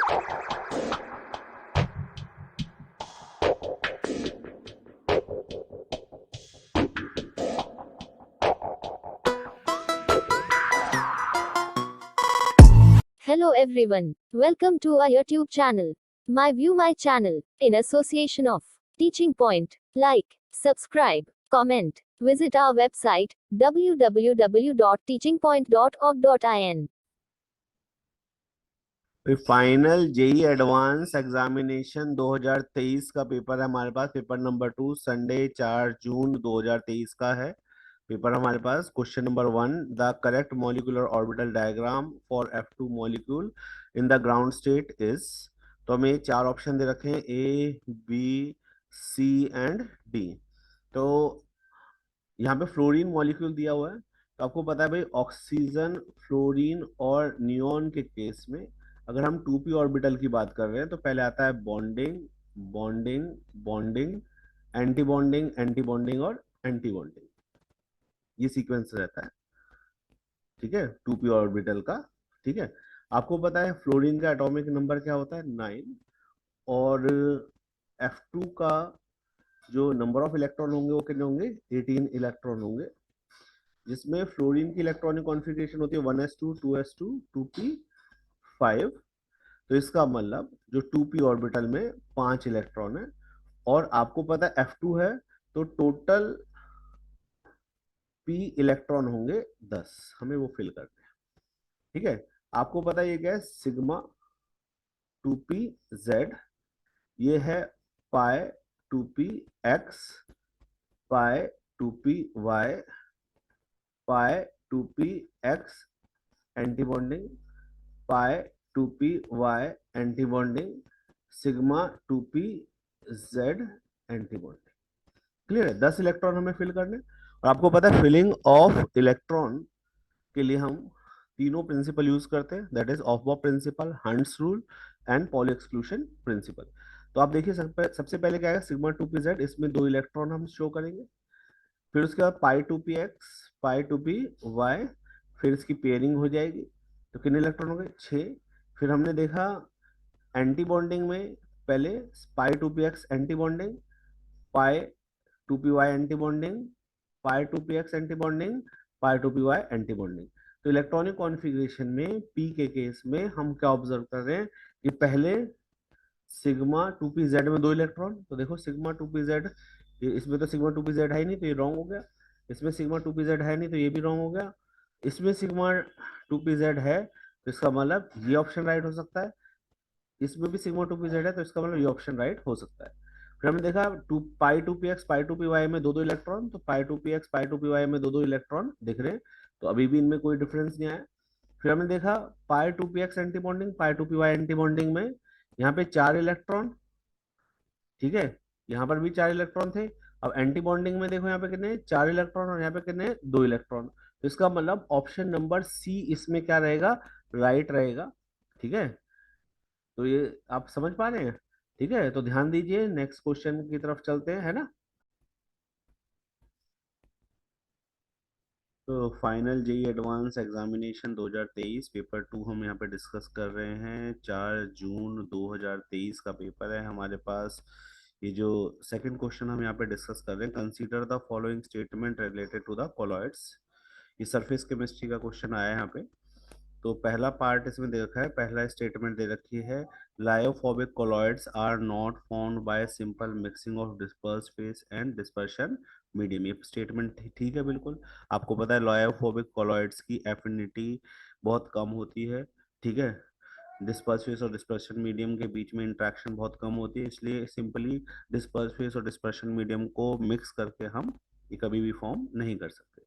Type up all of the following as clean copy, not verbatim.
Hello everyone. Welcome to our YouTube channel. My View My channel, in association of Teaching Point. Like, subscribe, comment. Visit our website www.teachingpoint.org.in. Final JEE advance examination 2023 का paper है हमारे पास। Paper number 2 Sunday 4 जून 2023 का है पेपर हमारे पास। Question number 1, the correct molecular orbital diagram for F2 molecule in the ground state is. तो हमें 4 ऑप्शन दे रखे हैं, A B C and D. तो यहाँ पे फ्लोरीन मॉलिक्यूल दिया हुआ है। तो आपको पता है भाई, ऑक्सीजन, फ्लोरीन और नियोन के केस में अगर हम 2p ऑर्बिटल की बात कर रहे हैं तो पहले आता है bonding, bonding, bonding, anti bonding, anti bonding और एंटी बॉन्डिंग। ये सीक्वेंस रहता है, ठीक है, 2p ऑर्बिटल का। ठीक है, आपको पता है फ्लोरीन का एटॉमिक नंबर क्या होता है, 9। और F2 का जो नंबर ऑफ इलेक्ट्रॉन होंगे वो कितने होंगे, 18 इलेक्ट्रॉन होंगे, जिसमें फ्लोरीन की इलेक्ट्रॉनिक कॉन्फ़िगरेशन होती है 1s2 2s2 2p5। तो इसका मतलब जो 2p ऑर्बिटल में 5 इलेक्ट्रॉन है और आपको पता है F2 है, तो टोटल p इलेक्ट्रॉन होंगे 10। हमें वो फिल करते हैं, ठीक है। आपको पता है ये क्या है, सिग्मा 2pz, ये है पाई 2px, पाई 2py, पाई 2px एंटी बॉन्डिंग, पाई 2py anti bonding, sigma 2pz anti bonding. Clear है, 10 इलेक्ट्रॉन हमें फिल करने। और आपको पता है फिलिंग ऑफ इलेक्ट्रॉन के लिए हम तीनों प्रिंसिपल यूज करते हैं, that is Aufbau principle, Hund's rule and Pauli exclusion principle. तो आप देखिए सबसे पहले क्या है, सिग्मा 2pz, इसमें 2 इलेक्ट्रॉन हम शो करेंगे। फिर उसके बाद पाई 2px, पाई 2py, फिर इसकी पेयरिंग हो जाएगी। तो कितने इलेक्ट्रॉन हो गए, 6। फिर हमने देखा एंटी बॉन्डिंग में पहले पाई 2px एंटी बॉन्डिंग, पाई 2py एंटी बॉन्डिंग, पाई 2px एंटी बॉन्डिंग, पाई 2py एंटी बॉन्डिंग। तो इलेक्ट्रॉनिक कॉन्फ़िगरेशन में p के केस में हम क्या ऑब्जर्व कर रहे हैं कि पहले सिग्मा 2pz में 2 इलेक्ट्रॉन। तो देखो सिग्मा 2pz, इसमें तो सिग्मा 2pz है ही नहीं, तो ये रॉन्ग हो गया। इसमें सिग्मा 2pz है नहीं, तो ये भी रॉन्ग हो गया। इसमें सिग्मा 2pz है, तो इसका मतलब ये ऑप्शन राइट हो सकता है। इसमें भी सिग्मा 2pz है, तो इसका मतलब ये ऑप्शन राइट हो सकता है। फिर हमने देखा पाई 2px, पाई 2py में 2-2 इलेक्ट्रॉन, तो पाई 2px, पाई 2py में 2-2 इलेक्ट्रॉन दिख रहे हैं, तो अभी भी इनमें कोई डिफरेंस नहीं आया। फिर हमने देखा पाई 2px एंटी बॉन्डिंग, पाई 2py एंटी बॉन्डिंग में यहाँ पे 4 इलेक्ट्रॉन, ठीक है, यहाँ पर भी 4 इलेक्ट्रॉन थे। अब एंटी बॉन्डिंग में देखो यहाँ पे कितने, 4 इलेक्ट्रॉन, और यहाँ पे कितने, 2 इलेक्ट्रॉन। तो इसका मतलब ऑप्शन नंबर सी इसमें क्या रहेगा, राइट रहेगा। ठीक है, तो ये आप समझ पा रहे हैं, ठीक है। तो ध्यान दीजिए, नेक्स्ट क्वेश्चन की तरफ चलते हैं, है ना। तो final JEE advance examination 2023 paper 2 हम यहाँ पे डिस्कस कर रहे हैं। 4 जून 2023 का पेपर है हमारे पास। ये जो सेकंड क्वेश्चन हम यहाँ पे डिस्कस कर रहे हैं, consider the following statement related to the colloids. ये सरफेस केमिस्ट्री का क्वेश्चन आया है यहाँ पे। तो पहला पार्ट इसमें दे रखा है, पहला स्टेटमेंट दे रखी है, lyophobic colloids are not found by simple mixing of disperse phase and dispersion medium. ये स्टेटमेंट ठीक है बिल्कुल। आपको पता है लायोफोबिक कॉलॉइड्स की एफिनिटी बहुत कम होती है, ठीक है, डिस्पर्स फेस और डिस्पर्शन मीडियम के बीच में इंट्रैक्शन बहुत कम होती है, इसलिए सिंपली डिस्पर्स फेस और डिस्पर्शन मीडियम को मिक्स करके हम ये कभी भी फॉर्म नहीं कर सकते।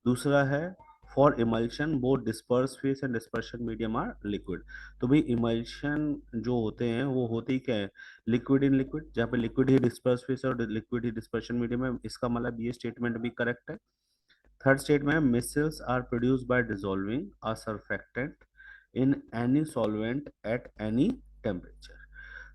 दूसरा है, for emulsion both disperse phase and dispersion medium are liquid. तो भाई इमल्शन जो होते हैं वो होते ही क्या है, लिक्विड इन लिक्विड, जहाँ पे लिक्विड ही डिस्पर्स फेस और लिक्विड ही डिस्पर्शन मीडियम है। इसका मतलब ये स्टेटमेंट भी करेक्ट है। थर्ड स्टेटमेंट है, micelles are produced by dissolving a surfactant in any solvent at any temperature.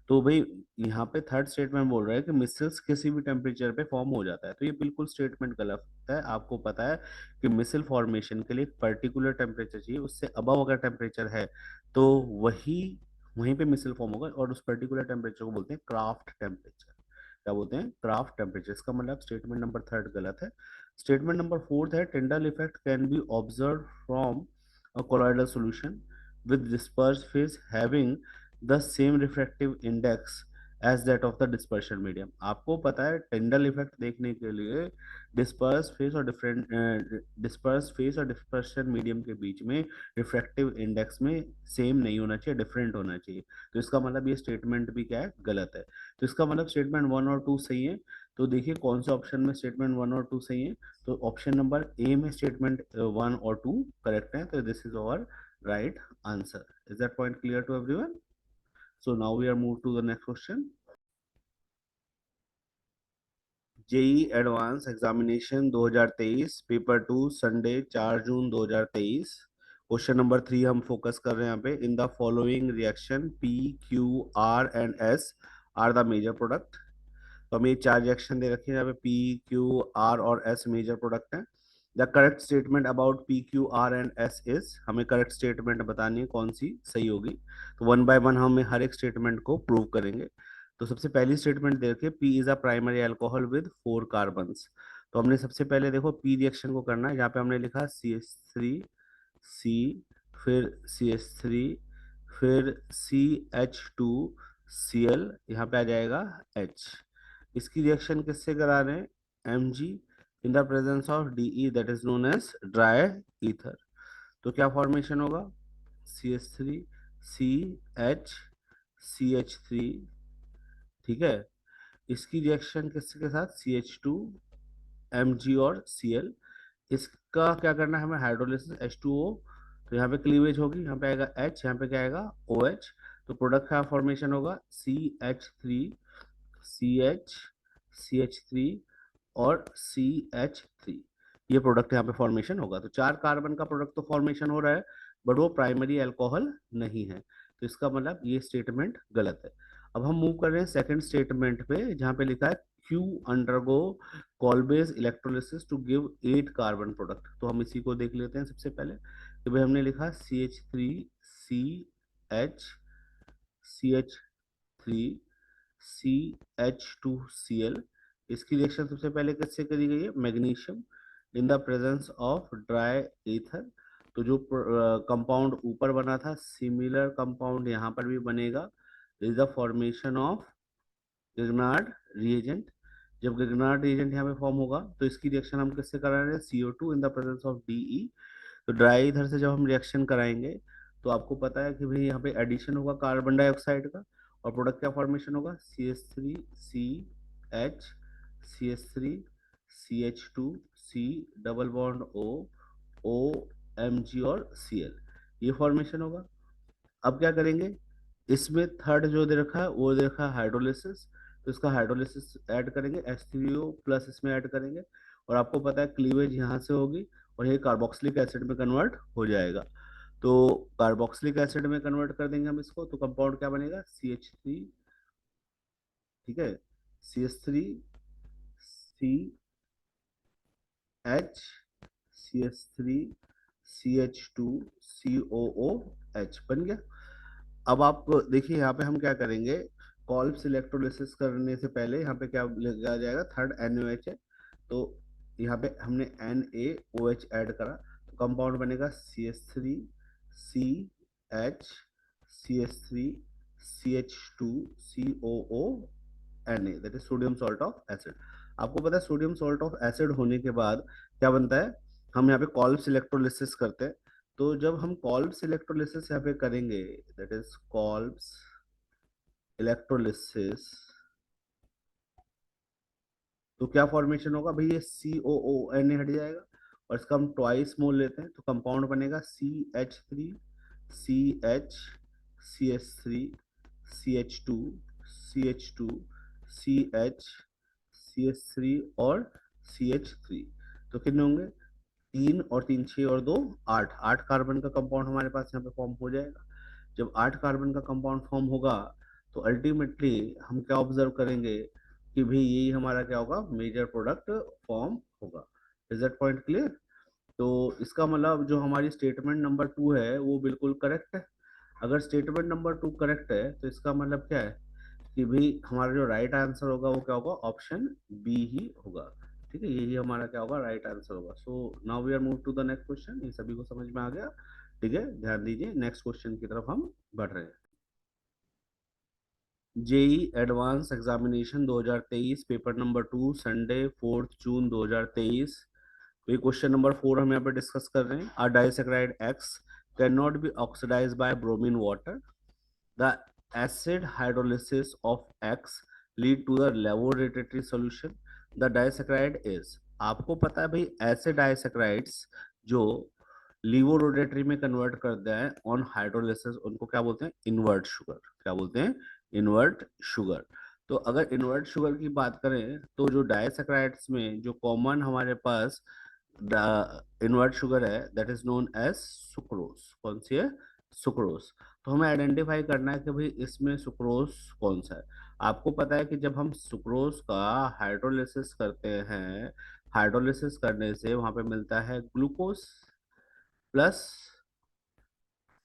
तो भाई यहाँ पे थर्ड स्टेटमेंट बोल रहा है कि मिसल्स किसी भी टेम्परेचर पे फॉर्म हो जाता है, तो ये बिल्कुल स्टेटमेंट गलत है। आपको पता है कि मिसल फॉर्मेशन के लिए पर्टिकुलर टेम्परेचर चाहिए, उससे अबव अगर टेम्परेचर है तो वही वहीं पे मिसल फॉर्म होगा और उस पर्टिकुलर टेम्परेचर को बोलते हैं क्राफ्ट टेम्परेचर। क्या बोलते हैं? Craft temperature. इसका मतलब स्टेटमेंट नंबर थर्ड गलत है। स्टेटमेंट नंबर फोर्थ है Tyndall effect can be observe from a colloidal solution with dispersed phase having the same refractive index as that of the dispersion medium। आपको पता है Tyndall effect देखने के लिए disperse phase और डिस्पर्शन मीडियम के बीच में रिफ्रैक्टिव इंडेक्स में सेम नहीं होना चाहिए, डिफरेंट होना चाहिए। तो इसका मतलब ये स्टेटमेंट भी क्या है? गलत है। तो इसका मतलब स्टेटमेंट वन और टू सही है। तो देखिए कौन से ऑप्शन में स्टेटमेंट वन और टू सही है। तो ऑप्शन नंबर ए में स्टेटमेंट वन और टू करेक्ट है। तो this is our right answer। Is that point clear to everyone? So now we are moved to the next question। JEE advance examination 2023 paper two Sunday 4 June 2023। Question number 3 हम focus कर रहे हैं यहाँ पे। In the following reaction P Q R and S are the major product. तो हमें चार reaction दे रखे हैं यहाँ पे, पी क्यू आर और एस मेजर प्रोडक्ट हैं। The correct statement about P Q R and S is, हमें करेक्ट स्टेटमेंट बतानी है कौन सी सही होगी। तो वन बाय वन हम हर एक स्टेटमेंट को प्रूव करेंगे। तो सबसे पहली स्टेटमेंट दे रखी है P is a primary alcohol with 4 carbons. तो हमने सबसे पहले देखो पी रिएक्शन को करना है। यहाँ पे हमने लिखा CH3 C, फिर CH3, फिर CH2Cl, यहाँ पे आ जाएगा H। इसकी रिएक्शन किससे करा रहे हैं? Mg in the presence of DE that is known as dry ether. तो क्या फॉर्मेशन होगा? CH3CH CH3। ठीक है। इसकी रिएक्शन किसके के साथ? CH2 Mg और Cl। इसका क्या करना है हमें? Hydrolysis H2O। तो यहाँ पे क्लीवेज होगी, यहाँ पे आएगा H, यहाँ पे क्या आएगा? OH। तो प्रोडक्ट का फॉर्मेशन होगा CH3CH CH3 और CH3। ये प्रोडक्ट यहाँ पे फॉर्मेशन होगा। तो 4 कार्बन का प्रोडक्ट तो फॉर्मेशन हो रहा है, बट वो प्राइमरी अल्कोहल नहीं है। तो इसका मतलब ये स्टेटमेंट गलत है। अब हम मूव कर रहे हैं सेकंड स्टेटमेंट पे, जहाँ पे लिखा है Q undergo Kolbe's electrolysis to give 8 carbon product. तो हम इसी को देख लेते हैं सबसे पहले। तो भाई हमने लिखा CH3CH3CH2Cl। इसकी रिएक्शन सबसे पहले किससे करी गई है? Magnesium in the presence of dry ether. तो जो कंपाउंड ऊपर बना था सिमिलर कंपाउंड यहाँ पर भी बनेगा। Is the formation of Grignard reagent. जब गिगनार्ड रिएजेंट यहाँ पे फॉर्म होगा तो इसकी रिएक्शन हम किससे करा रहे हैं? CO2 in the presence of DE। तो ड्राई इधर से जब हम रिएक्शन कराएंगे तो आपको पता है कि भाई यहाँ पे एडिशन होगा कार्बन डाइऑक्साइड का, और प्रोडक्ट क्या फॉर्मेशन होगा? CH3CH CH3CH2C double bond OMG और Cl, ये फॉर्मेशन होगा। अब क्या करेंगे? इसमें थर्ड जो दे रखा है वो दे रखा है हाइड्रोलिसिस। तो इसका हाइड्रोलिसिस ऐड करेंगे, H3O प्लस इसमें ऐड करेंगे, और आपको पता है क्लीवेज यहाँ से होगी और ये कार्बोक्सिलिक एसिड में कन्वर्ट हो जाएगा। तो कार्बोक्सिलिक एसिड में कन्वर्ट कर देंगे हम इसको, तो कंपाउंड क्या बनेगा? CH3। ठीक है, CH3CH CH3CH2COOH बन गया। अब आप देखिए यहाँ पे हम क्या करेंगे? कॉल्प्स इलेक्ट्रोलिसिस करने से पहले यहाँ पे क्या लिखा जाएगा? थर्ड NaOH है। तो यहाँ पे हमने NaOH ऐड करा, तो कंपाउंड बनेगा CH3CH CH3CH2COONA that is sodium salt of acid. आपको पता है सोडियम सॉल्ट ऑफ एसिड होने के बाद क्या बनता है? हम यहाँ पे कॉल्प्स इलेक्ट्रोलिसिस करते हैं। तो जब हम कॉल्प्स इलेक्ट्रोलिसिस यहाँ पे करेंगे, दैट इज कॉल्प्स इलेक्ट्रोलिसिस, तो क्या फॉर्मेशन होगा भाई? ये COONA हट जाएगा और इसका हम ट्वाइस मोल लेते हैं, तो कंपाउंड बनेगा CH3CH CH3 CH2 CH2 CH CH3 और CH3। तो कितने होंगे? 3 और 3 6 और 2 8, 8 कार्बन का कंपाउंड हमारे पास यहाँ पे फॉर्म हो जाएगा। जब 8 कार्बन का कंपाउंड फॉर्म होगा तो अल्टीमेटली हम क्या ऑब्जर्व करेंगे कि भाई यही हमारा क्या होगा? मेजर प्रोडक्ट फॉर्म होगा। Is that point clear? तो इसका मतलब जो हमारी स्टेटमेंट नंबर 2 है वो बिल्कुल करेक्ट है। अगर स्टेटमेंट नंबर 2 करेक्ट है तो इसका मतलब क्या है कि भाई हमारा जो राइट आंसर होगा वो क्या होगा, ऑप्शन बी ही होगा। ठीक है, यही हमारा क्या होगा, राइट आंसर होगा। So now we are move to the next question. ये सभी को समझ में आ गया? ठीक है, ध्यान दीजिए, नेक्स्ट क्वेश्चन की तरफ हम बढ़ रहे हैं। JEE advance examination 2023 paper number 2 Sunday 4 जून 2023। तो ये क्वेश्चन नंबर 4 हम यहाँ पे डिस्कस कर रहे हैं। A disaccharide X can not be oxidised by bromine water. The acid hydrolysis of X lead to the laboratory solution. The disaccharide is, आपको पता है भाई ऐसे डाइसैकेराइड्स जो लिवोरोडेटरी में कन्वर्ट करते हैं ऑन हाइड्रोलिसिस, उनको क्या बोलते हैं, इनवर्ट शुगर। क्या बोलते हैं, इनवर्ट शुगर। तो अगर इनवर्ट शुगर की बात करें तो जो डाइसैकेराइड्स में जो कॉमन हमारे पास इनवर्ट शुगर है that is known as sucrose. कौन सी है, सुक्रोज। तो हमें आइडेंटिफाई करना है कि भाई इसमें सुक्रोज कौन सा है। आपको पता है कि जब हम सुक्रोज का हाइड्रोलिसिस करते हैं, हाइड्रोलिसिस करने से वहां पे मिलता है ग्लूकोज प्लस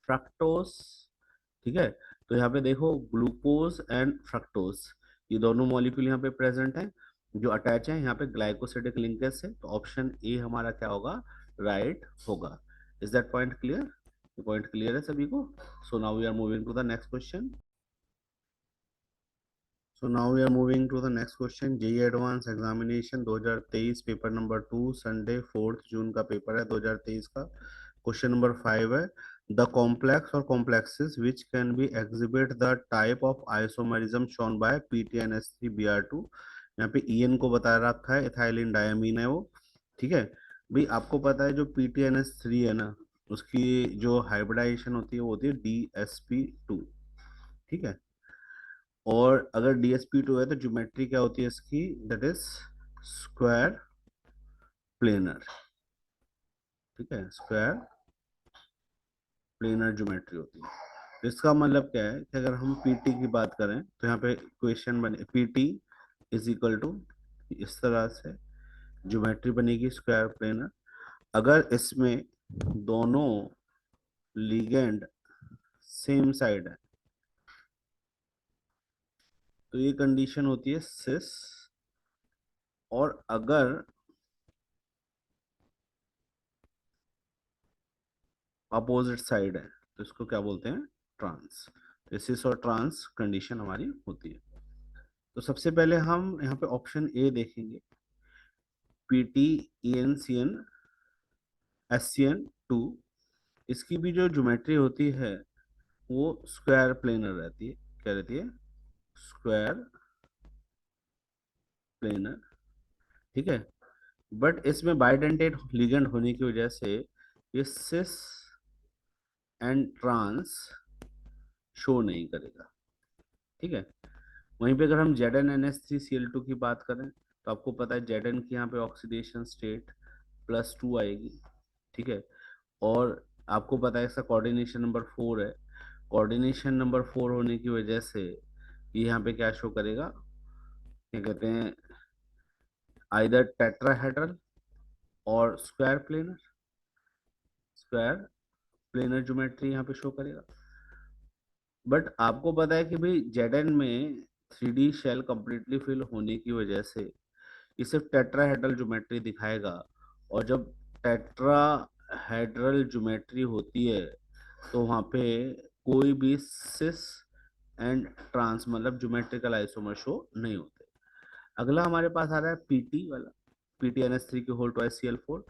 फ्रक्टोज। ठीक है, तो यहाँ पे देखो ग्लूकोज एंड फ्रक्टोज, ये दोनों मॉलिक्यूल यहाँ पे प्रेजेंट हैं जो अटैच है यहाँ पे ग्लाइकोसिडिक लिंकेज से। तो ऑप्शन ए हमारा क्या होगा, राइट होगा। Is that point clear? Point clear है सभी को? So now we are moving to the next question. So now we are moving to the next question. JEE advance examination 2023 paper number 2 Sunday 4 जून का paper है 2023 का। Question number 5 है, the complex और complexes which can be exhibit the type of isomerism shown by PTNS3Br2। यहाँ पे EN को बता रखा है, इथाइलिन डायमीन है वो। ठीक है भाई, आपको पता है जो PTNS3 है ना, उसकी जो हाइब्रिडाइजेशन होती है वो होती है DsP2। ठीक है, और अगर DsP2 है तो ज्योमेट्री क्या होती है इसकी, दैट इज स्क्वायर प्लेनर। ठीक है, स्क्वायर प्लेनर ज्योमेट्री होती है। तो इसका मतलब क्या है कि अगर हम PT की बात करें तो यहाँ पे इक्वेशन बने PT इज इक्वल टू, इस तरह से ज्योमेट्री बनेगी स्क्वायर प्लेनर। अगर इसमें दोनों लिगेंड सेम साइड है तो ये कंडीशन होती है सिस। और अगर अपोजिट साइड है तो इसको क्या बोलते हैं, ट्रांस। सिस और ट्रांस कंडीशन हमारी होती है। तो सबसे पहले हम यहाँ पे ऑप्शन ए देखेंगे, PTENCN SCN2। इसकी भी जो ज्योमेट्री होती है वो स्क्वायर प्लेनर रहती है। क्या रहती है, स्क्वायर प्लेनर। ठीक है, बट इसमें बाइडेंटेट लिगेंड होने की वजह से ये सिस एंड ट्रांस शो नहीं करेगा। ठीक है, वहीं पे अगर हम ZnNH3Cl2 की बात करें तो आपको पता है Zn की यहाँ पे ऑक्सीडेशन स्टेट +2 आएगी। ठीक है, और आपको पता है इसका कोऑर्डिनेशन नंबर 4 है। कोऑर्डिनेशन नंबर 4 होने की वजह से ये यहाँ पे क्या शो करेगा, क्या कहते हैं, आइदर टेट्राहेड्रल और square planar, square planar geometry यहाँ पे शो करेगा। बट आपको पता है कि भाई Zn में 3D शेल कंप्लीटली फिल होने की वजह से ये सिर्फ टेट्राहेड्रल ज्योमेट्री दिखाएगा। और जब टेट्राहेड्रल ज्योमेट्री होती है तो वहां पे कोई भी सिस एंड ट्रांस मतलब ज्योमेट्रिकल आइसोमर शो नहीं होते। अगला हमारे पास आ रहा है PT वाला, PTNS3 की whole twice Cl4।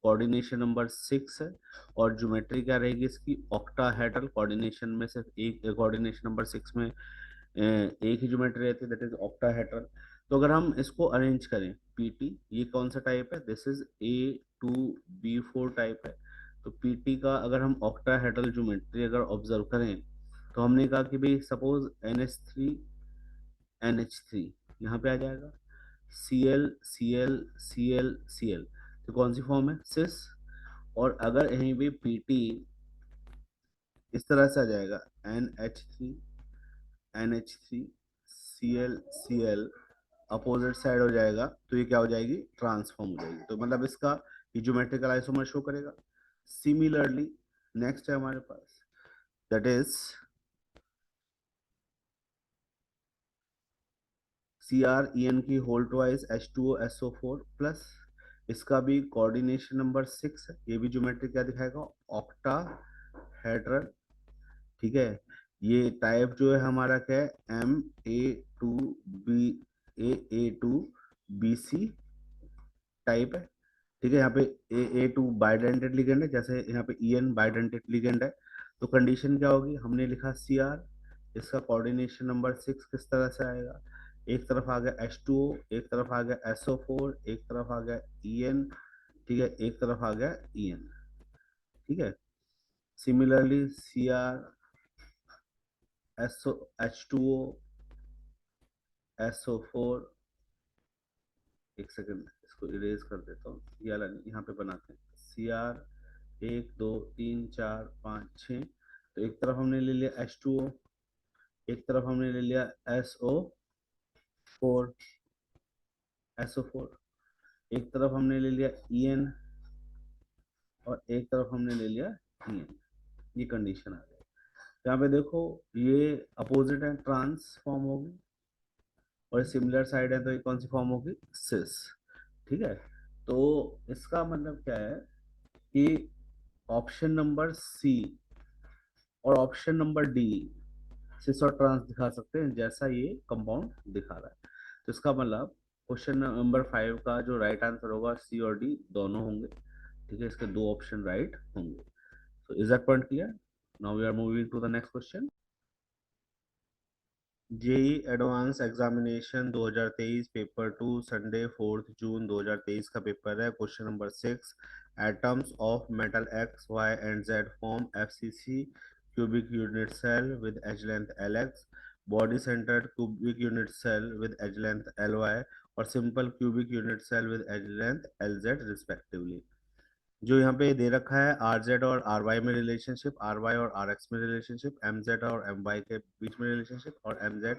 Coordination number 6 है और ज्योमेट्री क्या रहेगी इसकी, ऑक्टाहेड्रल। कोऑर्डिनेशन में सिर्फ एक, कोऑर्डिनेशन नंबर 6 में एक ही ज्योमेट्री रहती है दैट इज ऑक्टाहेड्रल। तो अगर हम इसको अरेंज करें, PT ये कौन सा टाइप है, दिस इज A2B4 टाइप है। तो PT का अगर हम ऑक्टाहेड्रल ज्योमेट्री अगर ऑब्जर्व करें तो हमने कहा कि भाई सपोज NH3 यहाँ पे आ जाएगा, Cl तो कौन सी फॉर्म है, सिस। और अगर यहीं पे PT इस तरह से आ जाएगा, NH3 अपोजिट साइड हो जाएगा तो ये क्या हो जाएगी, ट्रांसफॉर्म हो जाएगी। तो मतलब इसका ये ज्योमेट्रिकल आइसोमर शो करेगा। सिमिलरली नेक्स्ट है हमारे पास दैट इज CrEn की whole twice H2O SO4 plus, इसका भी कोऑर्डिनेशन नंबर 6 है, ये भी ज्योमेट्री क्या दिखाएगा, ऑक्टाहेड्रल। ठीक है, ये टाइप जो है हमारा क्या है, MA2B टाइप है। ठीक है, यहाँ पे A2 बाइडेंटेड लिगेंड है, जैसे यहाँ पे En बाइडेंटेड लिगेंड है। तो कंडीशन क्या होगी, हमने लिखा Cr, इसका कोऑर्डिनेशन नंबर 6 किस तरह से आएगा, एक तरफ आ गया H2O, एक तरफ आ गया SO4, एक तरफ आ गया En, ठीक है, एक तरफ आ गया En। ठीक है, सिमिलरली Cr H2O SO4, एक सेकंड इसको इरेज कर देता हूँ, ये वाला नहीं, यहाँ पे बनाते हैं Cr 1 2 3 4 5 6। तो एक तरफ हमने ले लिया H2O, एक तरफ हमने ले लिया SO4, एक तरफ हमने ले लिया En, और एक तरफ हमने ले लिया En। ये कंडीशन आ गई। यहाँ पे देखो ये अपोजिट है, ट्रांसफॉर्म होगी, और सिमिलर साइड है तो ये कौन सी फॉर्म होगी, सिस। ठीक है, तो इसका मतलब क्या है कि ऑप्शन नंबर सी और ऑप्शन नंबर डी सिस और ट्रांस दिखा सकते हैं, जैसा ये कंपाउंड दिखा रहा है। तो इसका मतलब क्वेश्चन नंबर 5 का जो राइट आंसर होगा, सी और डी दोनों होंगे। ठीक है, इसके दो ऑप्शन राइट होंगे। So is that point clear? Now we are moving to the next question. JEE advance examination 2023 paper 2 Sunday 4 जून 2023 का पेपर है। Question number 6, atoms of metal X Y and Z form FCC cubic unit cell with edge length Lx, body centred cubic unit cell with edge length Ly, और simple cubic unit cell with edge length Lz respectively. जो यहाँ पे दे रखा है, R Z और R Y में relationship, R Y और आर एक्स में रिलेशनशिप, एम जेड और एम वाई के बीच में रिलेशनशिप, और एम जेड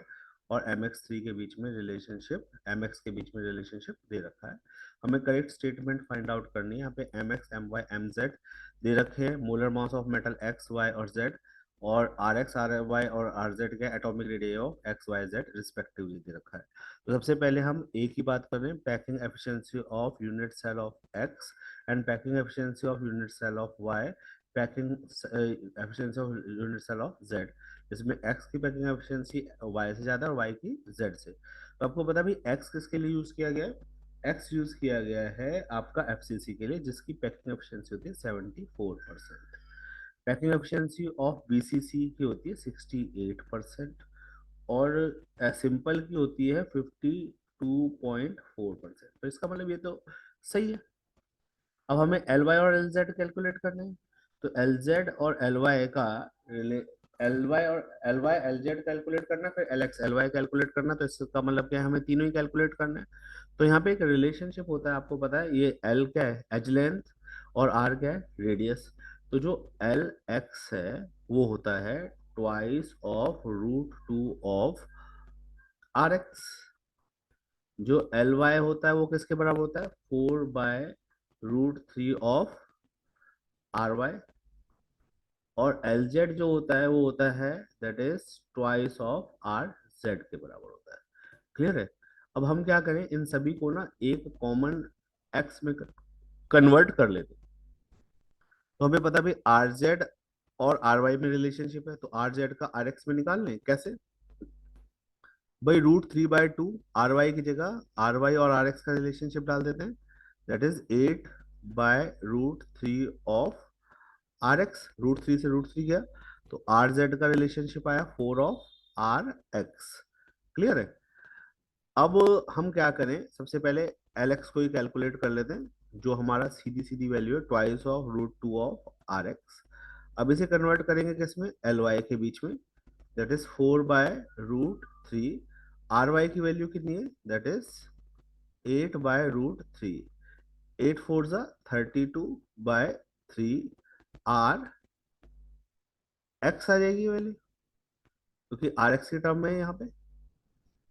और एम एक्स थ्री के बीच में रिलेशनशिप, एम एक्स के बीच में रिलेशनशिप दे रखा है। हमें करेक्ट स्टेटमेंट फाइंड आउट करनी है। यहाँ पे M X M Y M Z दे रखे हैं, molar mass of metal X Y और जेड, और आर एक्स आर वाई और आर जेड के atomic radius of X Y Z respectively दे रखा है। तो सबसे पहले हम ए की बात करें, packing efficiency of unit cell of X and packing efficiency of unit cell of Y, packing efficiency of unit cell of Z, इसमें X की पैकिंग एफिशिएंसी Y से ज्यादा और Y की Z से। तो आपको पता भी X किसके लिए यूज किया गया है, X यूज किया गया है आपका FCC के लिए, जिसकी पैकिंग एफिशिएंसी होती है 74%। पैकिंग एफिशिएंसी ऑफ BCC की होती है 68%, और सिंपल की होती है 52.4%। तो इसका मतलब ये तो सही है। अब हमें एल वाई और एल जेड कैलकुलेट करना है, तो एल जेड और एल वाई का एल वाई और L Y L Z calculate करना है, फिर L X L Y calculate करना है। तो इसका मतलब क्या है, हमें तीनों ही कैलकुलेट करना है। तो यहाँ पे एक रिलेशनशिप होता है, आपको पता है, ये एल क्या है, एज लेंथ, और आर क्या है, रेडियस। तो जो एल एक्स है वो होता है twice of √2 of R X. जो एल वाई होता है वो किसके बराबर होता है, 4/√3 ऑफ आर वाई, और एल जेड जो होता है वो होता है that is twice of R Z के बराबर होता है। क्लियर है। अब हम क्या करें, इन सभी को ना एक कॉमन एक्स में कन्वर्ट कर लेते। तो हमें पता भी आर जेड और आर वाई में रिलेशनशिप है, तो आर जेड का आर एक्स में निकाल लें। कैसे भाई, √3/2 आर वाई की जगह आर वाई और आर एक्स का रिलेशनशिप डाल देते हैं, that is 8/√3 of R X. √3 से √3 गया, तो आर जेड का रिलेशनशिप आया 4 ऑफ आर एक्स। क्लियर है। अब हम क्या करें, सबसे पहले एल एक्स को ही कैलकुलेट कर लेते हैं, जो हमारा सीधी सीधी वैल्यू है twice of √2 of R X. अब इसे कन्वर्ट करेंगे किसमें, एल वाई के बीच में, दैट इज 4/√3। आर वाई की वैल्यू कितनी है, दैट इज 8/√3। 8 4 जा 32/3 आर एक्स आ जाएगी वैल्यू, क्योंकि आर एक्स की टर्म में है यहाँ पे।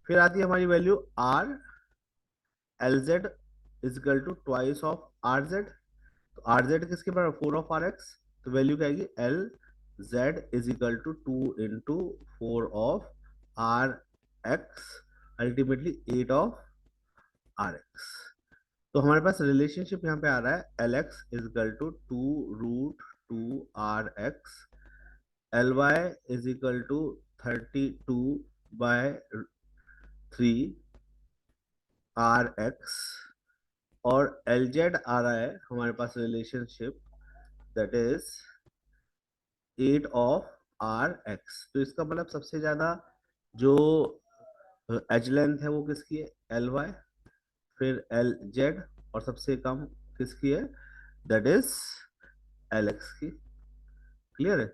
फिर आती है हमारी value R L Z equal to twice of R Z. तो आर जेड किसके बराबर, 4 ऑफ आर एक्स, तो वैल्यू क्या आएगी, L Z is equal to 2 into 4 of RX, ultimately 8 of RX। तो हमारे पास रिलेशनशिप यहाँ पे आ रहा है LX is equal to 2 √2 RX, LY is equal to 32/3 RX, और LZ आ रहा है हमारे पास relationship, that is 8 of RX। तो इसका मतलब सबसे ज्यादा जो एज लेंथ है वो किसकी है, LY, फिर LZ, और सबसे कम किसकी है, दैट इज LX की। क्लियर है?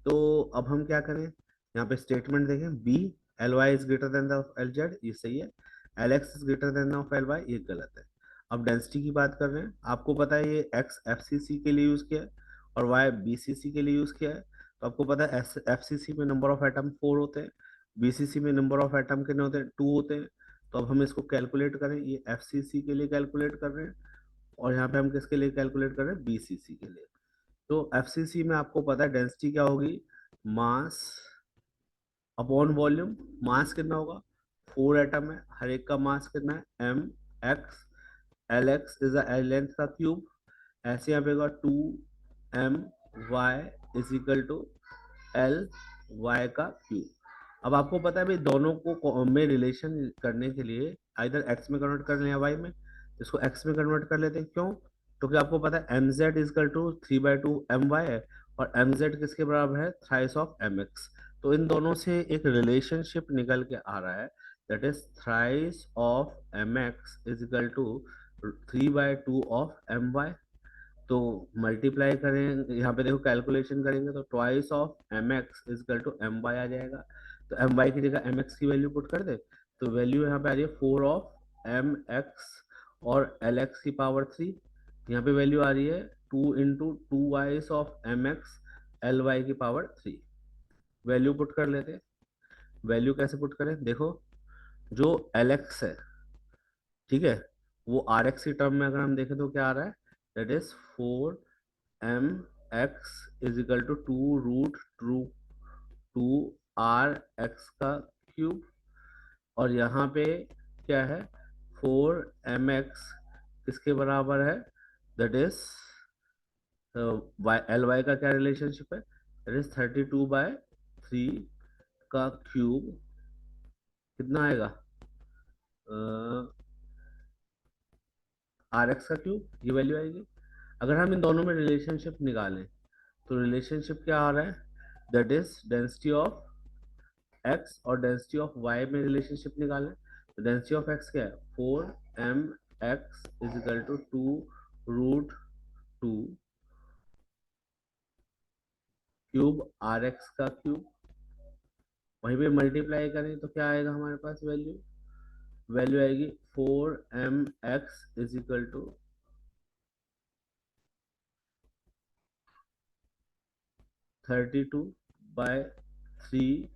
तो अब हम क्या करें, यहाँ पे स्टेटमेंट देखें, B LY is greater than the LZ, ये सही है। LX is greater than of LY, ये गलत है। अब डेंसिटी की बात कर रहे हैं, आपको पता है ये X FCC के लिए यूज किया है और Y BCC के लिए यूज किया है। तो आपको पता है FCC में नंबर ऑफ एटम 4 होते हैं, BCC में नंबर ऑफ एटम कितने होते हैं, 2 होते हैं। तो अब हम इसको कैलकुलेट करें, ये FCC के लिए कैलकुलेट कर रहे हैं और यहाँ पे हम किसके लिए कैलकुलेट कर रहे हैं, BCC के लिए। तो FCC में आपको पता है डेंसिटी क्या होगी, मास अपॉन वॉल्यूम। मास कितना होगा, 4 एटम है, हर एक का मास कितना है, mx। LX is the length का क्यूब, ऐसे यहाँ पे होगा 2my is equal to LY का क्यूब। अब आपको पता है भाई दोनों को में रिलेशन करने के लिए आइदर x में कन्वर्ट कर लें या y में, इसको x में कन्वर्ट कर लेते हैं। क्यों? क्योंकि आपको पता है mz is equal to 3/2 my है, और mz किसके बराबर है, थ्राइस ऑफ mx। तो इन दोनों से एक रिलेशनशिप निकल के आ रहा है, that is thrice of mx is equal to 3/2 of my। तो मल्टीप्लाई करें, यहाँ पे देखो कैलकुलेशन करेंगे तो twice of mx is equal to my आ जाएगा। तो my की जगह mx की वैल्यू पुट कर दे, तो वैल्यू यहाँ पे आ रही है 4 ऑफ mx और lx की पावर 3। यहाँ पे वैल्यू आ रही है 2 into 2 ऑफ mx ly की पावर 3। वैल्यू पुट कर लेते हैं। वैल्यू कैसे पुट करें, देखो जो lx है, ठीक है, वो rx की टर्म में अगर हम देखें तो क्या आ रहा है, that is 4mx is equal to 2 √2 RX का क्यूब, और यहाँ पे क्या है, 4mx किसके बराबर है, दैट इज LY का क्या रिलेशनशिप है, दैट इज 32/3 का क्यूब, कितना आएगा, RX का क्यूब, ये वैल्यू आएगी। अगर हम इन दोनों में रिलेशनशिप निकालें तो रिलेशनशिप क्या आ रहा है, that is density of x और डेंसिटी ऑफ y में रिलेशनशिप निकालें। तो डेंसिटी ऑफ x क्या है, 4mx is equal to 2 √2 cube RX का क्यूब, वहीं पे मल्टीप्लाई करें तो क्या आएगा हमारे पास वैल्यू, वैल्यू आएगी 4mx इज इक्वल टू 32/3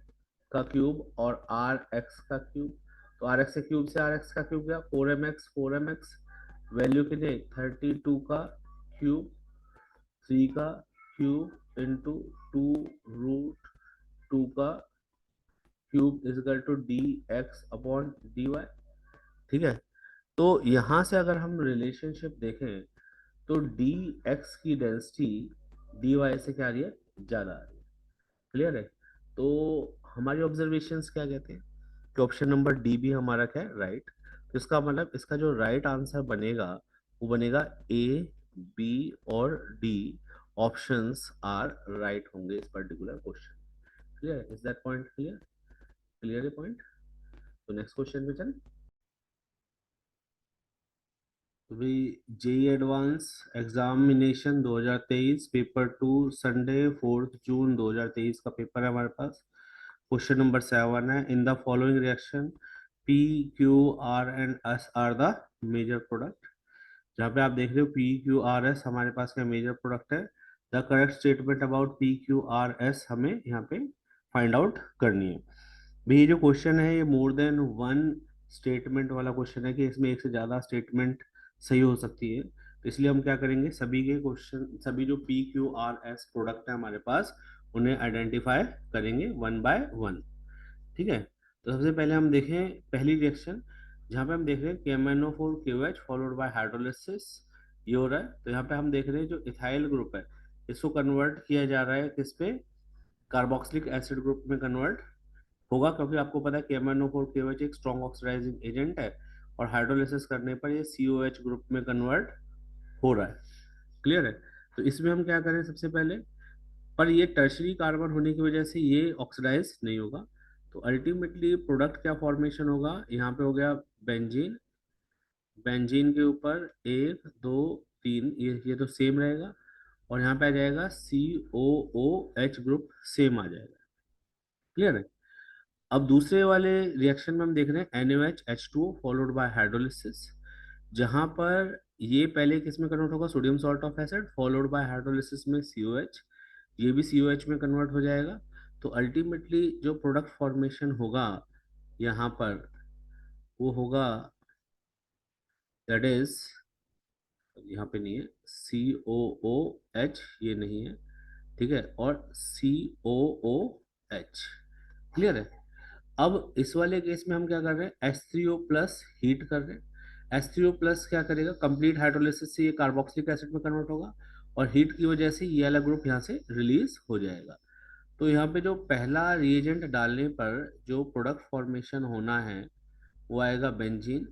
का क्यूब और RX का क्यूब। तो RX के क्यूब से RX का क्यूब गया, 4mx वैल्यू कितनी, 32 का क्यूब, 3 का क्यूब इंटू 2 √2 का cube is equal to dx/dy। ठीक है, तो यहां से अगर हम रिलेशनशिप देखें तो dx की डेंसिटी dy से क्या आ रही है, ज्यादा आ रही है। क्लियर है? तो हमारी ऑब्जर्वेशंस क्या कहते हैं कि ऑप्शन नंबर डी भी हमारा क्या है, राइट। तो इसका मतलब इसका जो राइट आंसर बनेगा वो बनेगा ए, बी और डी ऑप्शंस आर राइट होंगे इस particular question. Clear? Is that point clear? Clear है पॉइंट? तो नेक्स्ट क्वेश्चन पे चलें। भी JEE advance examination 2023 paper 2 Sunday 4 जून 2023 का पेपर है हमारे पास। क्वेश्चन नंबर 7 है, in the following reaction P Q R and S are the major product. जहाँ पे आप देख रहे हो पी क्यू आर एस हमारे पास क्या मेजर प्रोडक्ट है, the correct statement about P Q R S हमें यहाँ पे फाइंड आउट करनी है। भाई ये जो क्वेश्चन है ये मोर देन वन स्टेटमेंट वाला क्वेश्चन है कि इसमें एक से ज्यादा स्टेटमेंट सही हो सकती है। तो इसलिए हम क्या करेंगे, सभी के क्वेश्चन, सभी जो P Q R S product है हमारे पास उन्हें आइडेंटिफाई करेंगे वन बाय वन। ठीक है, तो सबसे पहले हम देखें पहली रिएक्शन, जहाँ पे हम देख रहे हैं KMnO4 KOH followed by hydrolysis, ये हो रहा है। तो यहाँ पे हम देख रहे हैं जो इथाइल ग्रुप है इसको कन्वर्ट किया जा रहा है किस पे, कार्बोक्सिलिक एसिड ग्रुप में कन्वर्ट होगा, क्योंकि आपको पता है KMnO4 KOH एक स्ट्रॉन्ग ऑक्सीडाइजिंग एजेंट है और हाइड्रोलिसिस करने पर ये COH ग्रुप में कन्वर्ट हो रहा है। क्लियर है। तो इसमें हम क्या करें सबसे पहले, पर ये टर्शरी कार्बन होने की वजह से ये ऑक्सीडाइज नहीं होगा, तो अल्टीमेटली प्रोडक्ट क्या फॉर्मेशन होगा, यहाँ पे हो गया बेंजीन, बेंजीन के ऊपर एक दो तीन, ये तो सेम रहेगा, और यहाँ पे आ जाएगा COOH ग्रुप, सेम आ जाएगा। क्लियर है। अब दूसरे वाले रिएक्शन में हम देख रहे हैं NaOH फॉलोड बाय हाइड्रोलिसिस, जहां पर ये पहले किस में कन्वर्ट होगा, sodium salt of acid followed by hydrolysis में COH, ये भी COH में कन्वर्ट हो जाएगा। तो अल्टीमेटली जो प्रोडक्ट फॉर्मेशन होगा यहाँ पर वो होगा, दैट इज, यहाँ पे नहीं है, COOH, ये नहीं है, ठीक है, और COOH। क्लियर है। अब इस वाले केस में हम क्या कर रहे हैं, H3O प्लस हीट कर रहे हैं। H3O प्लस क्या करेगा, कंप्लीट हाइड्रोलिसिस से ये कार्बोक्सिलिक एसिड में कन्वर्ट होगा और हीट की वजह से ये वाला ग्रुप यहाँ से रिलीज हो जाएगा। तो यहाँ पे जो पहला रिएजेंट डालने पर जो प्रोडक्ट फॉर्मेशन होना है वो आएगा बेंजीन,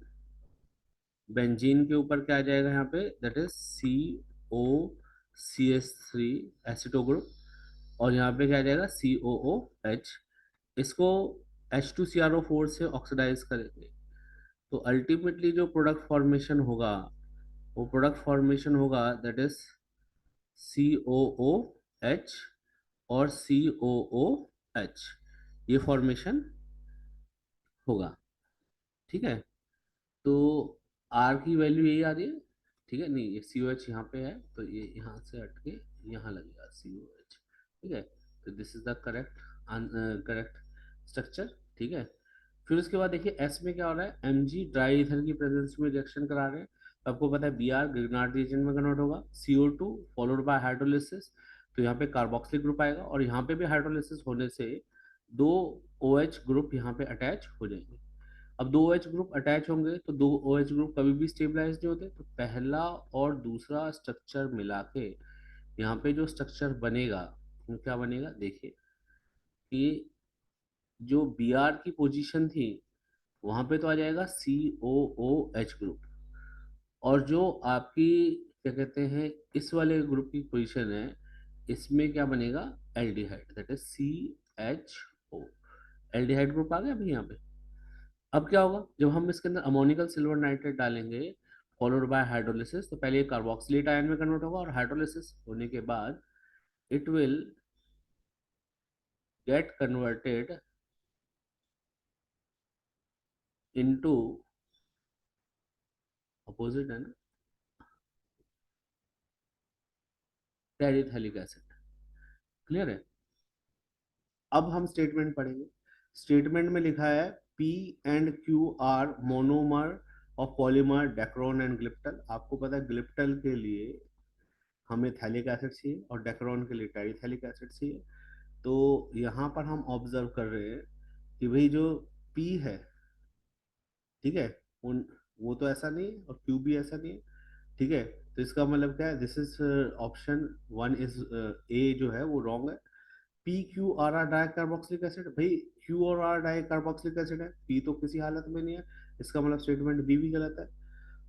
बेंजीन के ऊपर क्या आ जाएगा यहाँ पे, दैट इज COCH3 एसिटो ग्रुप, और यहाँ पे क्या आ जाएगा COOH, इसको H2CrO4 से ऑक्सीडाइज करेंगे। तो अल्टीमेटली जो प्रोडक्ट फॉर्मेशन होगा वो प्रोडक्ट फॉर्मेशन होगा दैट इज COOH और COOH, ये फॉर्मेशन होगा। ठीक है, तो आर की वैल्यू यही आ रही है। ठीक है, नहीं ये COH यहाँ पे है तो ये यहाँ से हट के यहाँ लगेगा COH। ठीक है, तो this is the correct correct structure. ठीक है, फिर उसके बाद देखिए एस में क्या हो रहा है, Mg ड्राई ईथर की प्रेजेंस में रिएक्शन करा रहे हैं। तो आपको पता है Br ग्रिग्नार्ड रिएजेंट में कन्वर्ट होगा, CO2 फॉलोड बाय हाइड्रोलिसिस, तो यहाँ पे कार्बोक्सिलिक ग्रुप आएगा और यहाँ पे भी हाइड्रोलिसिस होने से दो OH ग्रुप यहाँ पे अटैच हो जाएंगे। अब दो OH ग्रुप अटैच होंगे तो दो OH ग्रुप कभी भी स्टेबलाइज नहीं होते, तो पहला और दूसरा स्ट्रक्चर मिला के यहाँ पे जो स्ट्रक्चर बनेगा वो क्या बनेगा, देखिए कि जो Br की पोजीशन थी वहां पे तो आ जाएगा COOH ग्रुप, और जो आपकी क्या कहते हैं इस वाले ग्रुप की पोजीशन है इसमें क्या बनेगा, aldehyde, that is CHO, aldehyde group आ गया अभी यहाँ पे। अब क्या होगा, जब हम इसके अंदर अमोनिकल सिल्वर नाइट्रेट डालेंगे फॉलोड बाय हाइड्रोलिसिस, तो पहले ये कार्बोक्सिलेट आयन में कन्वर्ट होगा और हाइड्रोलिसिस होने के बाद it will get converted into, opposite है ना, टेरिथैलिक एसिड। क्लियर है। अब हम स्टेटमेंट पढ़ेंगे। स्टेटमेंट में लिखा है P&Q are monomer of polymer Dacron and glyptal. आपको पता है ग्लिप्टल के लिए हमें थैलिक एसिड चाहिए और डेक्रोन के लिए टेरिथैलिक एसिड चाहिए। तो यहाँ पर हम ऑब्जर्व कर रहे हैं कि भाई जो P है, ठीक है, उन वो तो ऐसा नहीं है और Q भी ऐसा नहीं है। ठीक है, तो इसका मतलब क्या है, this is option one is, A जो है वो रॉन्ग है। PQRR डाई कार्बोक्सिलिक एसिड, भाई Q और R डाई कार्बोक्सिलिक एसिड है, P तो किसी हालत में नहीं है, इसका मतलब स्टेटमेंट बी भी गलत है।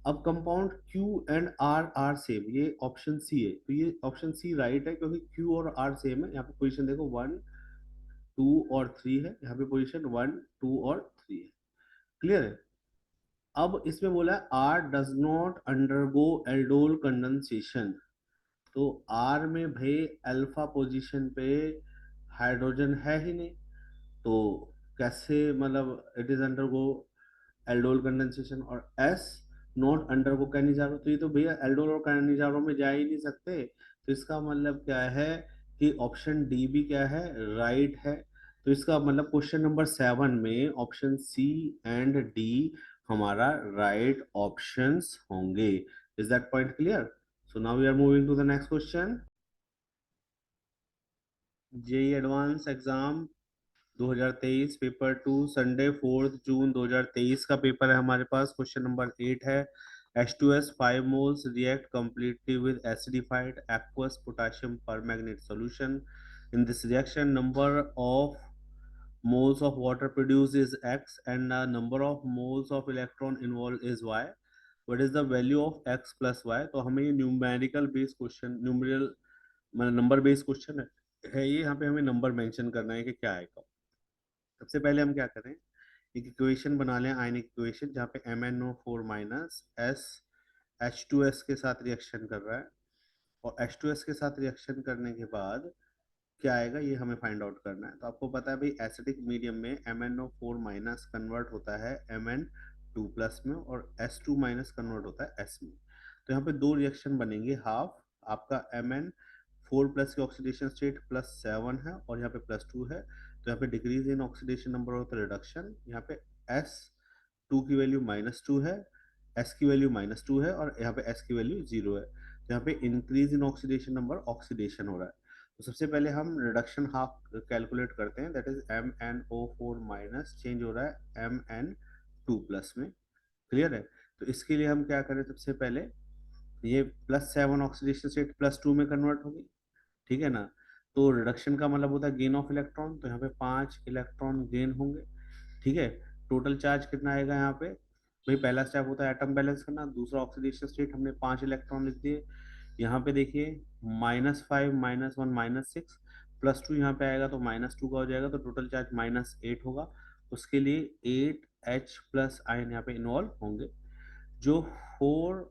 अब compound Q and R are same, ये ऑप्शन सी है, तो ये ऑप्शन सी राइट है क्योंकि Q और R सेम है। यहाँ पे पोजीशन देखो 1 2 और 3 है, यहाँ पे पोजीशन 1 2 और 3 है। क्लियर है। अब इसमें बोला है R does not undergo aldol condensation, तो R में भाई अल्फा पोजीशन पे हाइड्रोजन है ही नहीं, तो कैसे मतलब it is undergo aldol condensation, और S नॉट अंडरगो कैनिजारो, तो ये तो भैया एल्डोल और कैनिजारो में जा ही नहीं सकते, तो इसका मतलब क्या है कि ऑप्शन डी भी क्या है, राइट है। तो इसका मतलब क्वेश्चन नंबर 7 में ऑप्शन सी एंड डी हमारा राइट ऑप्शंस होंगे। Is that point clear? So now we are moving to the next question. JEE advance exam 2023 paper 2 Sunday 4 जून 2023 का पेपर है हमारे पास। क्वेश्चन नंबर 8 है H2S 5 moles react completely with acidified aqueous potassium permanganate solution. In this reaction, number of moles of water produced is X and the number of moles of electron involved is Y. What is the value of X plus Y? तो हमें ये numerical based question, numerical मतलब number based question है ये। यहाँ पे हमें number mention करना है कि क्या आएगा। सबसे पहले हम क्या करें, एक इक्वेशन बना लें, आयनिक इक्वेशन, जहाँ पे MnO4 माइनस एस H2S के साथ रिएक्शन कर रहा है, और H2S के साथ रिएक्शन करने के बाद क्या आएगा ये हमें फाइंड आउट करना है। तो आपको पता है भाई एसिडिक मीडियम में MnO4 माइनस कन्वर्ट होता है Mn2 प्लस में, और S2 माइनस कन्वर्ट होता है S में। तो यहाँ पे दो रिएक्शन बनेंगे, हाफ आपका Mn4 प्लस की ऑक्सीडेशन स्टेट +7 है और यहाँ पे +2 है, तो यहाँ पे डिक्रीज इन ऑक्सीडेशन नंबर होता है रिडक्शन। यहाँ पे S2 की वैल्यू -2 है, S की वैल्यू -2 है, और यहाँ पे S की वैल्यू 0 है। तो यहाँ पे increase in oxidation number, oxidation हो रहा है। तो सबसे पहले हम रिडक्शन हाफ कैलकुलेट करते हैं, that is MnO4 minus change हो रहा है Mn2 प्लस में। क्लियर है? तो इसके लिए हम क्या करें, सबसे पहले ये +7 ऑक्सीडेशन स्टेट +2 में कन्वर्ट होगी, ठीक है ना। तो रिडक्शन का मतलब होता है गेन ऑफ इलेक्ट्रॉन, तो यहाँ पे 5 इलेक्ट्रॉन गेन होंगे, ठीक है। टोटल चार्ज कितना आएगा यहाँ पे, भाई पहला स्टेप होता है एटम बैलेंस करना, दूसरा ऑक्सीडेशन स्टेट, हमने 5 इलेक्ट्रॉन लिख दिए। यहाँ पे देखिए -5 -1 -6 +2 यहाँ पे आएगा तो -2 का हो जाएगा, तो टोटल चार्ज -8 होगा। उसके लिए 8H प्लस आयन यहाँ पे इन्वॉल्व होंगे। जो 4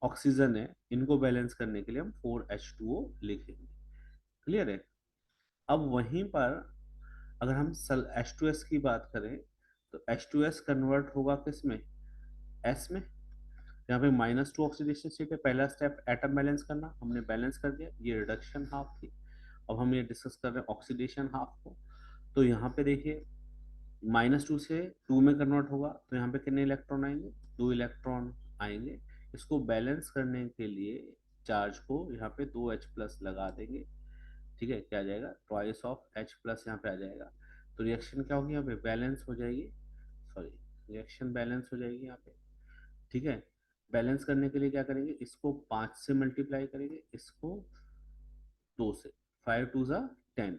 ऑक्सीजन है इनको बैलेंस करने के लिए हम 4H2O लिखेंगे। क्लियर है? अब वहीं पर अगर हम H2S की बात करें, तो H2S कन्वर्ट होगा किस में, S में। यहाँ पे -2 ऑक्सीडेशन स्टेट है, पहला स्टेप एटम बैलेंस करना, हमने बैलेंस कर दिया, ये रिडक्शन हाफ थी। अब हम ये डिस्कस कर रहे हैं ऑक्सीडेशन हाफ को। तो यहाँ पे देखिए -2 से 2 में कन्वर्ट होगा, तो यहाँ पे कितने इलेक्ट्रॉन आएंगे, 2 इलेक्ट्रॉन आएंगे। इसको बैलेंस करने के लिए चार्ज को यहाँ पे 2H प्लस लगा देंगे, ठीक है। क्या आ जाएगा, ट्वाइस ऑफ H प्लस यहाँ पे आ जाएगा। तो रिएक्शन क्या होगी, यहाँ पे बैलेंस हो जाएगी, सॉरी रिएक्शन बैलेंस हो जाएगी यहाँ पे, ठीक है। बैलेंस करने के लिए क्या करेंगे, इसको 5 से मल्टीप्लाई करेंगे, इसको 2 से, 5 2 ज़ा 10,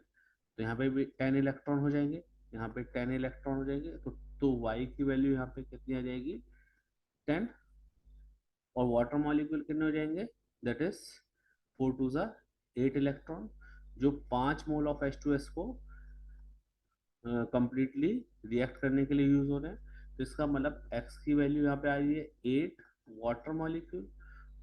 तो यहाँ पे भी 10 इलेक्ट्रॉन हो जाएंगे, यहाँ पे 10 इलेक्ट्रॉन हो जाएंगे। तो Y की वैल्यू यहाँ पे कितनी आ जाएगी, 10। और वाटर मॉलिक्यूल कितने हो जाएंगे, दैट इज 4 2 ज़ा 8 इलेक्ट्रॉन, जो 5 मोल ऑफ H2S को कंप्लीटली रिएक्ट करने के लिए यूज हो रहे हैं। तो इसका मतलब X की वैल्यू यहाँ पे आ रही है 8 वाटर मॉलिक्यूल,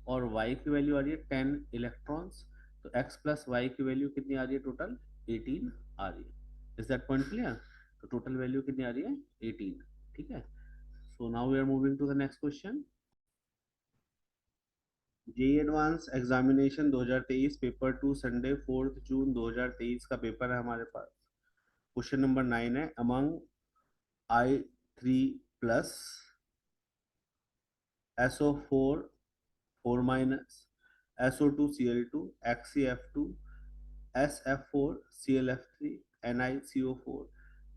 और Y की वैल्यू आ रही है 10 इलेक्ट्रॉन्स। तो X प्लस Y की वैल्यू कितनी आ रही है, टोटल 18 आ रही है। Is that point clear? तो टोटल वैल्यू कितनी आ रही है, 18, ठीक है। So now we are moving to the next question. JEE advance examination 2023 paper 2 Sunday 4 जून 2023 का पेपर है हमारे पास। क्वेश्चन नंबर 9 है, among I3 plus SO4 4 minus SO2 Cl2 XeF2 SF4 ClF3 NiCO4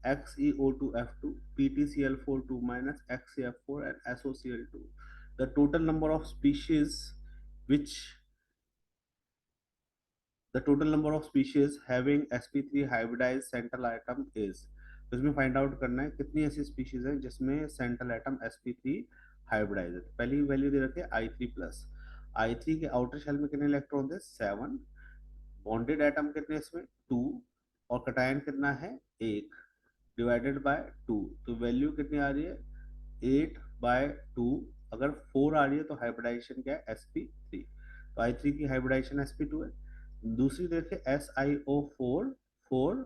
XeO2F2 PtCl4 2 minus XeF4 and SOCl2. The total number of species which the total number of species having sp3 hybridized central atom is। तो इसमें find out करना है कितनी ऐसी species है जिसमें central atom sp3 hybridise है। पहली वैल्यू दे रखे I3 प्लस, I3 के आउटर शेल में कितने इलेक्ट्रॉन थे, 7। बॉन्डेड एटम कितने इसमें, 2, और कटायन कितना है, 1 डिवाइडेड बाय 2। तो वैल्यू कितनी आ रही है, 8/2। अगर 4 आ रही है तो हाइब्रिडाइजेशन क्या है, sp3। तो I3 की हाइब्रिडाइजेशन sp2 है। दूसरी देखिए SiO4 4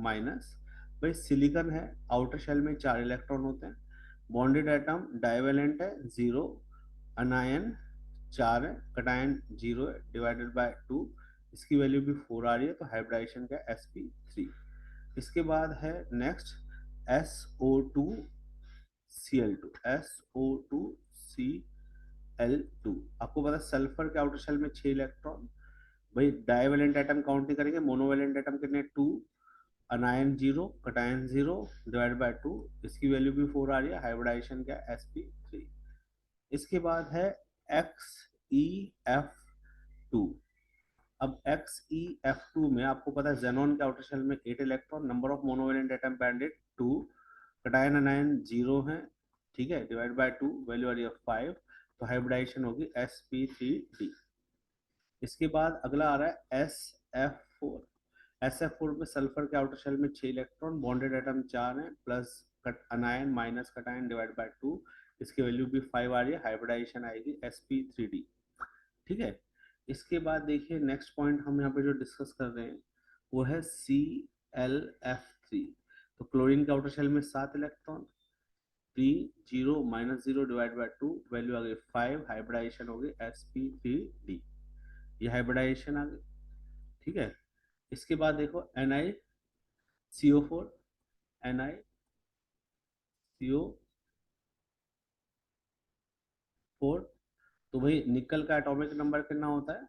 माइनस, भाई सिलिकॉन है, आउटर शेल में 4 इलेक्ट्रॉन होते हैं, बॉन्डेड एटम डाइवेलेंट है 0, अनायन 4 है, कटायन 0 है, डिवाइडेड बाय 2। इसकी वैल्यू भी 4 आ रही है, तो हाइब्रिडाइजेशन का sp3। इसके बाद है next SO2 Cl2 SO2 Cl2। आपको पता है सल्फर के आउटर शेल में 6 इलेक्ट्रॉन, भाई डाइवेलेंट एटम काउंट नहीं करेंगे, मोनोवेलेंट एटम कितने, 2, अनायन 0, कटायन 0, डिवाइड बाय 2, इसकी वैल्यू भी 4 आ रही है, हाइब्रिडाइजेशन क्या, sp3। इसके बाद है XeF2। अब XeF2 में आपको पता है जेनॉन के आउटर शेल में 8 electron, number of monovalent atom bonded 2, cation anion 0 है, ठीक है, डिवाइड बाय 2, वैल्यू आ रही है 5, तो हाइब्रिडाइजेशन होगी sp3d। इसके बाद अगला आ रहा है SF4। SF4 में सल्फर के आउटर शेल में 6 इलेक्ट्रॉन, बॉन्डेड एटम 4 है, plus अनायन minus cation divide by 2, इसकी वैल्यू भी 5 आ रही है, हाइब्रिडाइजेशन आएगी sp3d। ठीक है। इसके बाद देखिए नेक्स्ट पॉइंट हम यहाँ पे जो डिस्कस कर रहे हैं वो है ClF3। तो क्लोरीन के आउटर शेल में 7 इलेक्ट्रॉन, 3, 0, -0 डिवाइड बाय 2, वैल्यू आ गई 5, हाइब्रिडाइजेशन हो गई sp3d। ये हाइब्रिडाइजेशन आ गई, ठीक है। इसके बाद देखो NiCO4, NiCO4। तो भाई निकल का एटॉमिक नंबर कितना होता है,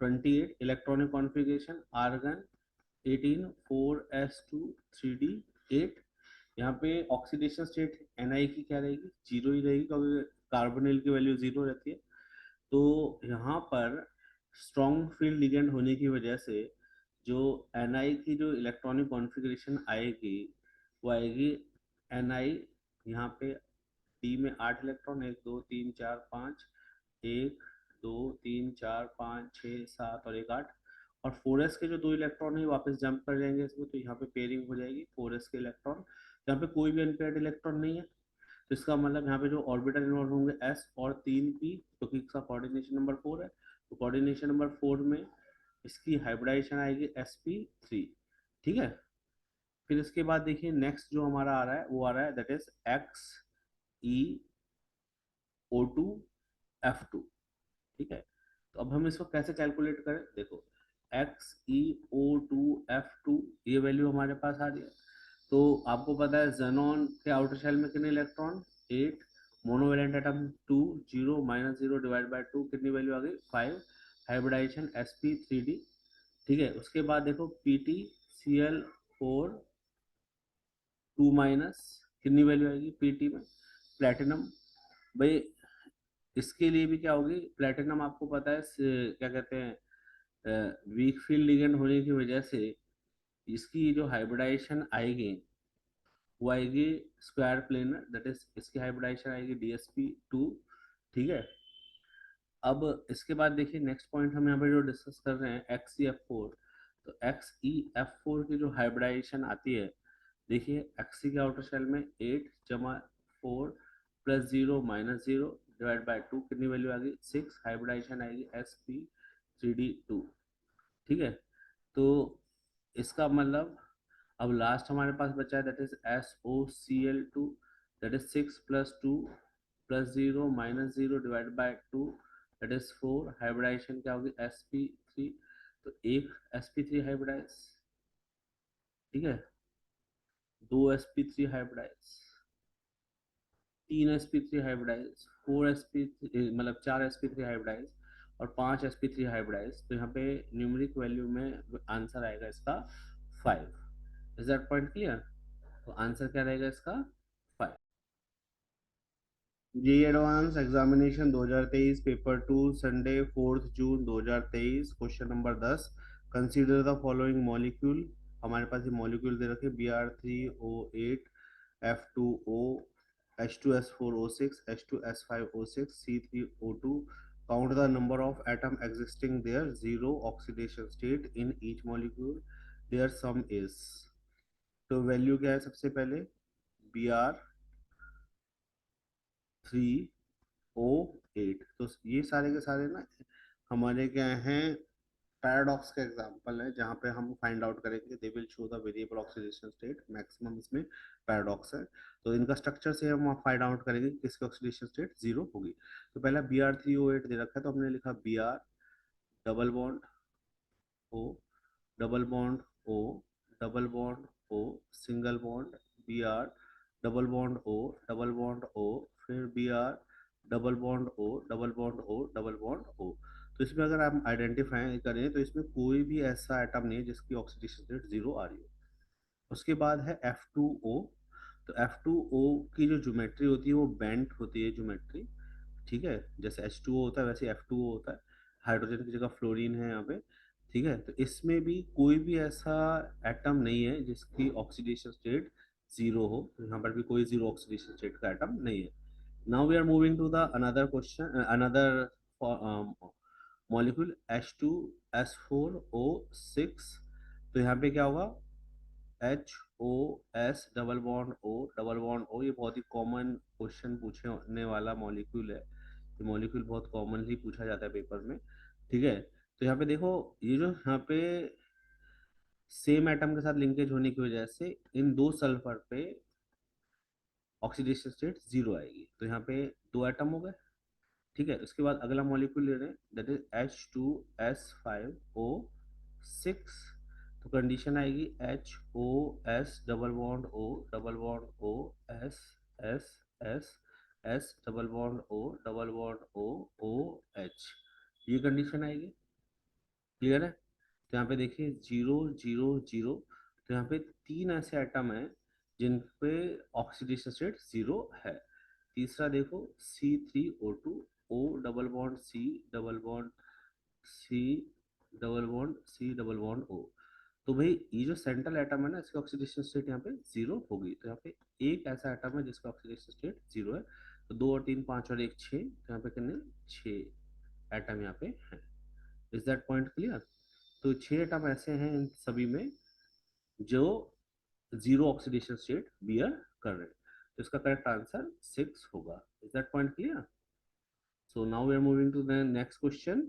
28, electronic configuration argon 18, 4s2 3d 8। यहाँ पे ऑक्सीडेशन स्टेट Ni की क्या रहेगी, जीरो ही रहेगी, क्योंकि कार्बोनिल की वैल्यू जीरो रहती है। तो यहाँ पर स्ट्रॉन्ग फील्ड लिगेंड होने की वजह से जो Ni की जो इलेक्ट्रॉनिक कॉन्फ़िगरेशन आएगी वो आएगी Ni, यहाँ पे डी में 8 इलेक्ट्रॉन, 1 2 3 4 5, 1 2 3 4 5 6 7 और 1 8। और 4s के जो 2 इलेक्ट्रॉन है वापस जंप कर जाएंगे इसमें, तो यहाँ पे पेयरिंग हो जाएगी 4s के इलेक्ट्रॉन, यहाँ पे कोई भी अनपेयर्ड इलेक्ट्रॉन नहीं है। तो इसका मतलब यहाँ पे जो ऑर्बिटल इन्वॉल्व होंगे s और 3p, क्योंकि इसका कोऑर्डिनेशन नंबर 4 है, तो कोऑर्डिनेशन नंबर 4 में इसकी हाइब्रिडाइजेशन आएगी sp3। ठीक है। फिर इसके बाद देखिए नेक्स्ट जो हमारा आ रहा है वो आ रहा है दैट इज XeO2F2। ठीक है। तो अब हम इसको कैसे कैलकुलेट करें, देखो XeO2F2, ये वैल्यू हमारे पास आ रही है। तो आपको पता है जेनॉन के आउटर शेल में कितने electron, 8, monovalent atom 2, 0, -0 divide by 2, कितनी वैल्यू आ गई 5, हाइब्रिडाइजेशन sp3d। ठीक है। उसके बाद देखो PtCl4 2 माइनस, कितनी वैल्यू आएगी Pt में, प्लेटिनम। भाई इसके लिए भी क्या होगी, प्लेटिनम आपको पता है क्या कहते हैं, वीक फील्ड लिगेंड होने की वजह से इसकी जो हाइब्रिडाइजेशन आएगी वो आएगी स्क्वायर प्लेनर, दैट इज इसकी हाइब्रिडाइजेशन आएगी DsP2। ठीक है। अब इसके बाद देखिए नेक्स्ट पॉइंट हम यहाँ पे जो डिस्कस कर रहे हैं XeF4। तो XeF4 की जो हाइब्रिडाइजेशन आती है, देखिए Xe के आउटर शेल में 8 जमा 4 प्लस 0 -0 डिवाइड बाय 2, कितनी वैल्यू आ गई 6, हाइब्रिडाइजेशन आएगी sp3d2। ठीक है। तो इसका मतलब अब लास्ट हमारे पास बचा है that is SOCl2, that is 6 plus 2 plus 0 -0 divide by 2, that is 4, hybridization क्या होगी sp3। तो एक sp3 हाइब्रिडाइज, ठीक है, दो sp3 hybridise, 3 sp3 hybridise, 4 sp3 मतलब 4 sp3 हाइब्रिडाइज और 5 sp3 हाइब्रिडाइज। तो यहाँ पे न्यूमेरिक वैल्यू में आंसर आएगा इसका 5। Is that point clear. तो आंसर क्या रहेगा इसका 5। JEE advance examination 2023 paper 2 Sunday 4 June 2023, question number 10। Consider the following molecule. हमारे पास ये मॉलिक्यूल दे रखे Br3O8 F2O H2S4O6 H2S5O6 C3O2। Count the number of atom existing there, zero oxidation state in each molecule, their sum is। तो value क्या है सबसे पहले, Br3O8। तो ये सारे के सारे ना हमारे क्या हैं, पैराडॉक्स का एग्जांपल है, जहाँ पे हम फाइंड आउट करेंगे they will show the variable oxidation state, maximum इसमें पैराडॉक्स है। तो इनका स्ट्रक्चर से हम फाइंड आउट करेंगे कि किसकी ऑक्सीडेशन स्टेट जीरो होगी। तो पहला Br3O8 दे रखा है, तो हमने लिखा Br double bond O, double bond O, double bond O, single bond Br, double bond O, double bond O, फिर Br double bond O, double bond O, double bond O। तो इसमें अगर आप आइडेंटिफाई करें तो इसमें कोई भी ऐसा एटम नहीं है जिसकी ऑक्सीडेशन स्टेट 0 आ रही हो। उसके बाद है F2O। तो F2O की जो ज्योमेट्री होती है वो बेंट होती है ज्योमेट्री, ठीक है। जैसे H2O होता है वैसे F2O होता है, हाइड्रोजन की जगह फ्लोरीन है यहाँ पे, ठीक है। तो इसमें भी कोई भी ऐसा एटम नहीं है जिसकी ऑक्सीडेशन स्टेट 0 हो, तो यहाँ पर भी कोई 0 ऑक्सीडेशन स्टेट का एटम नहीं है। Now we are moving to the another question, another molecule H2S4O6। तो यहाँ पे क्या होगा, HOS double bond O, double bond O। ये बहुत ही कॉमन क्वेश्चन पूछने वाला मॉलिक्यूल है, ये मॉलिक्यूल बहुत कॉमनली पूछा जाता है पेपर में, ठीक है। तो यहाँ पे देखो, ये जो यहाँ पे सेम एटम के साथ लिंकेज होने की वजह से इन दो सल्फर पे ऑक्सीडेशन स्टेट 0 आएगी। तो यहाँ पे दो एटम हो गए, ठीक है। उसके बाद अगला मॉलिक्यूल ले रहे हैं, दैट इज H2S5O6। तो कंडीशन आएगी HOS double bond O, double bond O, S S S S double bond O, double bond O, OH। ये कंडीशन आएगी, क्लियर है। तो यहाँ पे देखिए 0 0 0। तो यहाँ पे तीन ऐसे एटम हैं जिन पे ऑक्सीडेशन स्टेट 0 है। तीसरा देखो C3O2, O double bond C, double bond C, double bond C, double bond O। तो भाई ये जो सेंट्रल एटम है ना, इसकी ऑक्सीडेशन स्टेट यहाँ पे 0 होगी। तो यहाँ पे एक ऐसा एटम है जिसका ऑक्सीडेशन स्टेट 0 है। तो 2 और 3 5 और 1 6, तो यहाँ पे कितने 6 एटम यहाँ पे हैं। Is that point clear. तो 6 एटम ऐसे हैं इन सभी में जो 0 ऑक्सीडेशन स्टेट बियर कर रहे हैं। तो इसका करेक्ट आंसर 6 होगा। Is that point clear. So now we are moving to the next question.